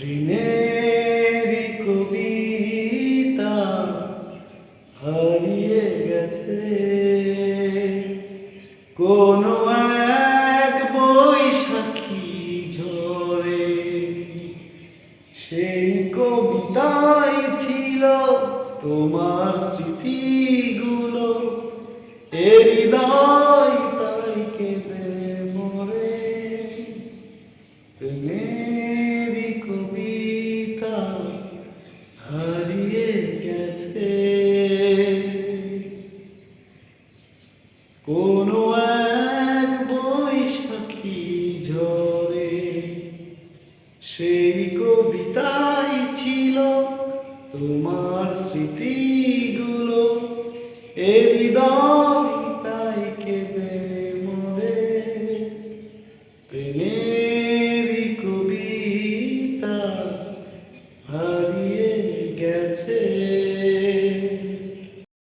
প্রেমের কবিতা হারিয়ে গেছে কোনো এক বৈশাখী ঝড়ে। সেই কবিতাই ছিল তোমার স্মৃতিগুলো, এ হৃদয় তাই কেঁদে মরে। প্রেমের কবিতা হারিয়ে গেছে কোনো এক বৈশাখী ঝড়ে। সেই কবিতাই ছিল তোমার স্মৃতিগুলো, এ হৃদয় তাই কেঁদে মরে। প্রেমের কবিতা হারিয়ে গেছে।